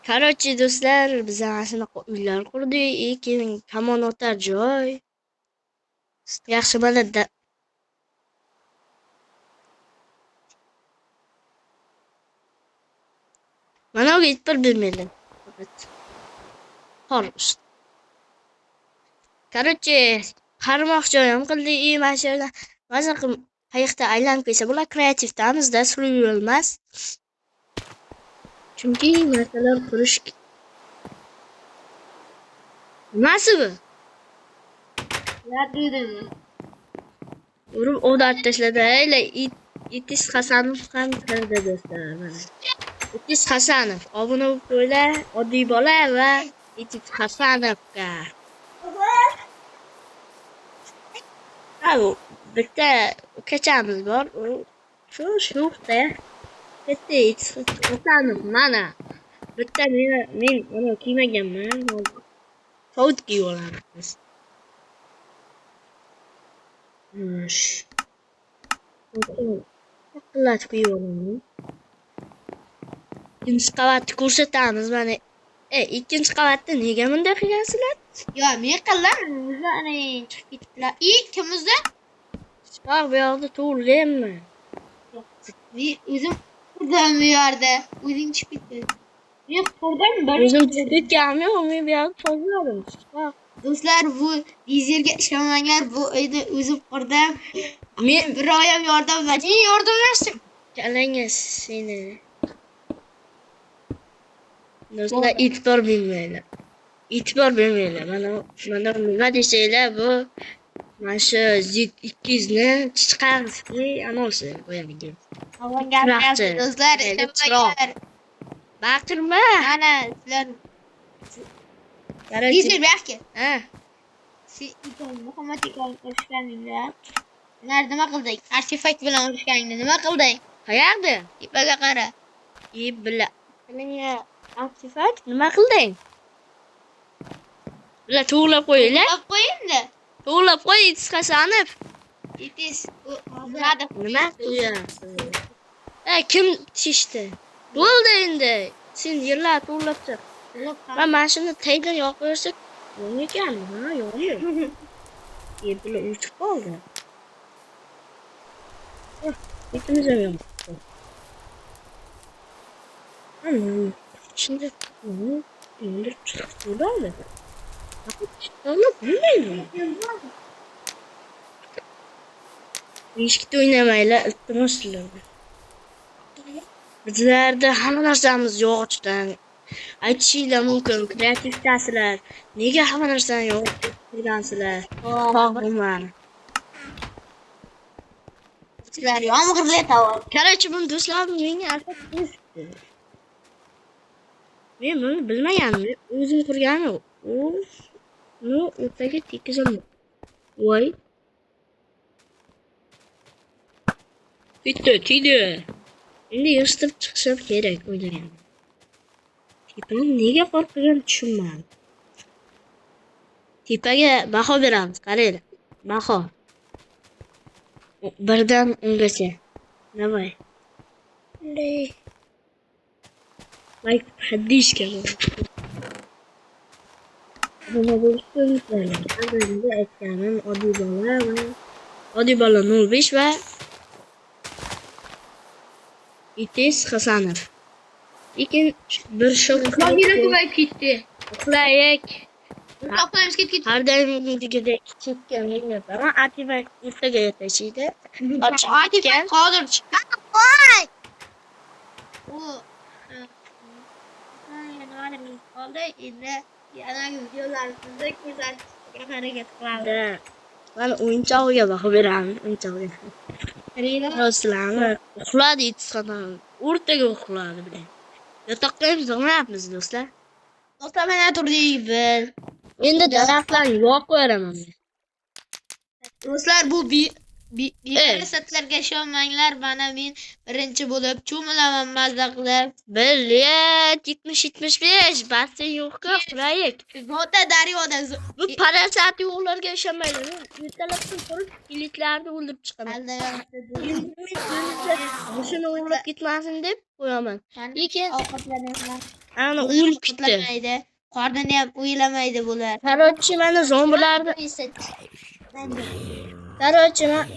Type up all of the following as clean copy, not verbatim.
Короче, do'stlar, biz ana shunaqa uylar qurdik, keyin kamon o'tar joy. Yaxshi bo'ladi. Mana bu itlar bilmaydi. Xo'sh. Короче, qarmoq joyim qildik, mana shu yerda mazza qilib qayiqda aylanib kelsa, bular kreativdamizda suluv emas. Chunki narsalar qurish nimasi bu? Yadudimi? Urib o'dar tashladi. Ayla Itis Hasanov ham kirdi do'stlar. Mana. Itis Hasanov, obuna bo'lib qo'ylar, oddiy bola va Itis Hasanovga. Bitta ukachamiz bor. Shu shuhda bitta Itis Hasanov mana. Bitta men uni kiymaganman. Sovut kiyib olamiz. Qillat kuyib olaman. Ikkinchi qavatni ko'rsatamiz mana. Ikkinchi qavatda nega bunday qilgansizlar? Yo, men qildim. O'zlari chiqib ketdilar. Kimizda? Bak bu yoqda to'g'rilayapman. Men o'zim qurdim bu yerda. O'zing chiqib ketding. Men qurdim, bir O'zim chiqib ketganmi? Men bu yoqda to'g'riladim. Bak. Do'stlar, bu dizerga ishlamanglar. Bu uyni o'zim qurdim. Men Bir oyam yordamlashdim. kalanga seni. Do'stlar, e'tibor bermaylar. E'tibor bermaylar. Mana nima desanglar bu mana shu Z200 ni chiqarishni anonsi qo'yamiz. Avangard do'stlar, ishlamanglar. Baqirma. Mana sizlar Qarang. dizer yo'qki. Ha. Muhammad ikon urushganingda. Nima qildik? Artefakt bilan urushganingda nima qilding? Qayerda? Tepaga qara. Bila. Menga artefakt nima qilding? Bila to'g'rilab qo'yinglar. Qo'yingda. To'g'rilab qo'y, Hasanov. Itis Nima qilyapsiz? Kim tishdi? Bo'ldi endi. Sen yerlar to'g'rilab chiq. Va mashina taydan yoqib qo'ysak, yo'q ekanmi? Ha, yo'qmi? Bila o'chib qoldi. Ikimiz ham yo'q. Şimdi indir çıktı da öyle. Ama bilmiyorum. İlişkide oynamayla ıttımışlar. Bizlerde hamma narsamiz yo'q ichidan. Aytishinglar mumkin, kreativ ta'sirlar. Nega hamma narsani yo'q qilgansizlar? To'g'rimi? Sizlar yomg'irda tavor. Короче, bunu do'stlar menga albatta men buni bilmagandim. O'zim qurganim. Uni o'rtaga tekizaman. Voy. Tiydi. Endi yig'ishtirib chiqishim kerak o'ylagan. Tepadan nega qo'rqgan tushunmadim. Tepaga baho beramiz, qaranglar. Baho. 1dan 10gacha. Давай. Like haddish kabi. Buna bo'lishlar. Avvalda aytganim oddiy bola 05 va Itis Hasanov. Lekin bir shok Uxlayib ketdi. uxlayek. Uxlaymiz ketdi. Har doimgidek chekkan men artefakt ertaga yetishdi. Artefakt qodir chiqqan. Voy. U qoldi. Endi yanagi videolarimizda ko'rsatishga harakat qilamiz. Mana o'yinchog'iga baho beramiz, o'yinchog'iga. Do'stlar, uxladi Itisxonov. O'rtaga uxladi bilan. Yotoqqa ham sig'mayapmiz do'stlar. Do'stlar, mana turdik biz. Endi daraxtlarni yo'q qo'yaraman. Do'stlar, bu Parasatlarga ishonmanglar, mana men birinchi bo'lib cho'milaman mazza qilib. Bilet 70-75 basi yo'q-ku qulaylik. Bota daryoda Bu parasat yo'qlarga ishonmaydi. Ertalabdan turib ilitlarni o'ldirib chiqaman. Shuni o'ldirib ketmasin deb qo'yaman. Lekin ovqatlanyapman. ana o'lib ketdi. Ovqatlanmaydi. Qornini ham o'ylamaydi bular. Короче, mana zombilarni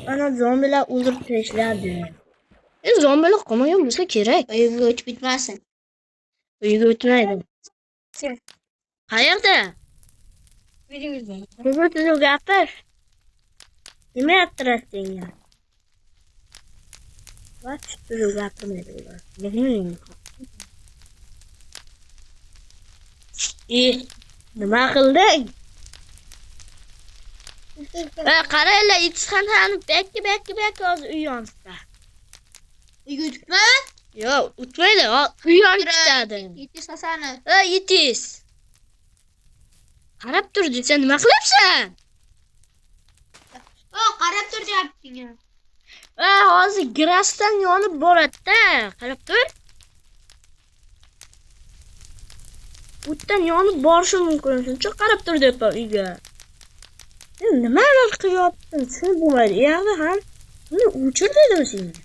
mana zombilar o'ldirib tashladi. Zombilar qolmagan bo'lsa kerak. Uyga o'tib bitmasin. Uyga o'tmaydi. Qayerda? Tuzu gapir. Nima yaptirasiz senga? Vaqt tuzu gapirmaydi ular. Nima qilding? Qaranglar, itxonani bekki hozir uy yonida. Uyga o'tibman? Yo'q, o'tmaydi. Uy yonib ketadi. Yetish Hasani. Yetish. Qarab tur desa nima qilyapsan? Qarab tur deyapting. Hozir grasdan yonib boradi-da. Qarab tur. O'tdan yonib borishi mumkin. Shuncha qarab tur deyapman uyga. Nimalar qilyapsan? Tushunib bo'lmaydi. U yoqda ham buni o'chir dedim senga.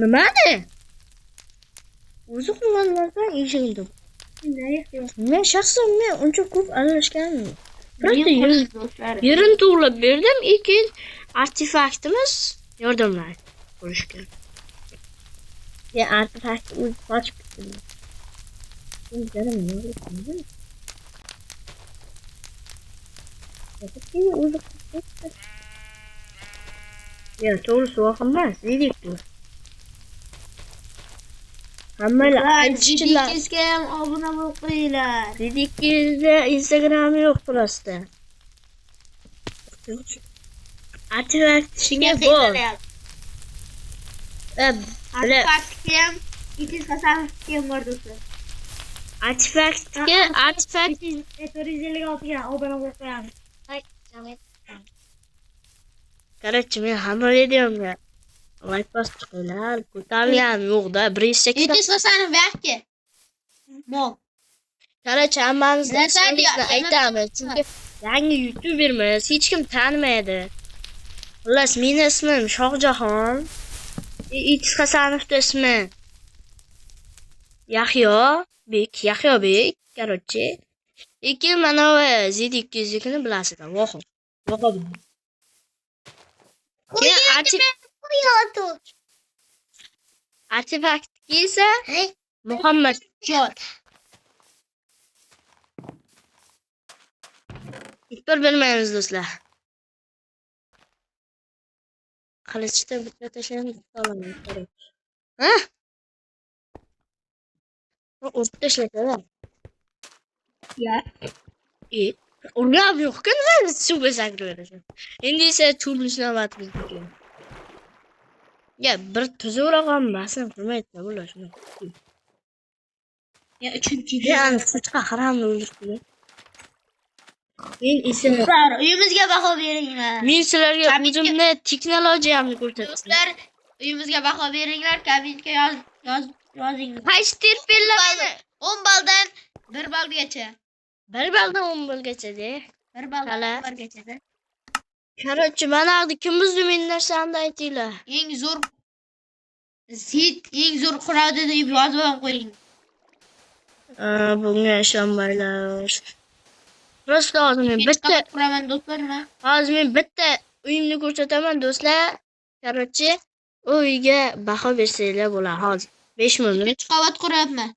Nimani? O'zi qilganlardan eshitdim. Men shaxsan uncha ko'p aralashganman. Просто yerini to'g'rilab berdim, keyin artefaktimiz yordamlar ko'rishgan. Ya artefakt o'zi qochib ketdi. Ya to'g'risi vahimmas, dedik bu. Hammalar Zidikizga ham obuna bo'lib qo'yinglar. Zidikizda Instagram yo'q plasda. Artefaktga bor. Artefaktga ham Zidikizga ham bor do'stlar. Artefaktga 456 ga obuna bo'lib qo'yamiz. Короче, men hamma videomga like bosib chiqinglar. Ko'tarilgan yo'q-da, 180. Zidikizga Hasani vaqtga. Mol. Короче, hammamizni ismimizni aytamiz. Chunki yangi youtubermiz, hech kim tanimaydi. Xullas, mening ismim Shohjahon. X Hasanovning ismi Yahyobek. Короче. Lekin mana bu Z200 ni bilasizlar, vohib. Keyin artefaktga esa Muhammad Jod. Bir bilmaymiz do'stlar. Qilichda bitta tashlab qolaman kerak. Ha? O'tib tashladi. Ya. Urgab yo'q-ku, nima suvga sakraverasiz. Endi esa cho'lishni navbatimiz. Ya bir tuzurag'am basin qilmaydi bular shuni. Ya uchinchi Yani suçka haramla o'ldirdi. Men esa uyimizga baho beringlar. men sizlarga o'zimni texnologiyamni ko'rsataman. Do'stlar, uyimizga baho beringlar, kommentga yozinglar. Qaysi terpellar 10 baldan 1 balgacha. 1 baldan 10 balgacha-da. 1 baldan Hala. 1 balgacha. Короче, mana kim buzdi men narsani aytinglar. Eng zo'r qurolni deb yozib ham qo'ying. Bunga ishonmanglar. Prosta hozir men bitta quraman do'stlar men. hozir men bitta uyimni ko'rsataman do'stlar. Короче, u uyga baho bersanglar bo'ladi hozir. 5 million. 3 qavat quryapman.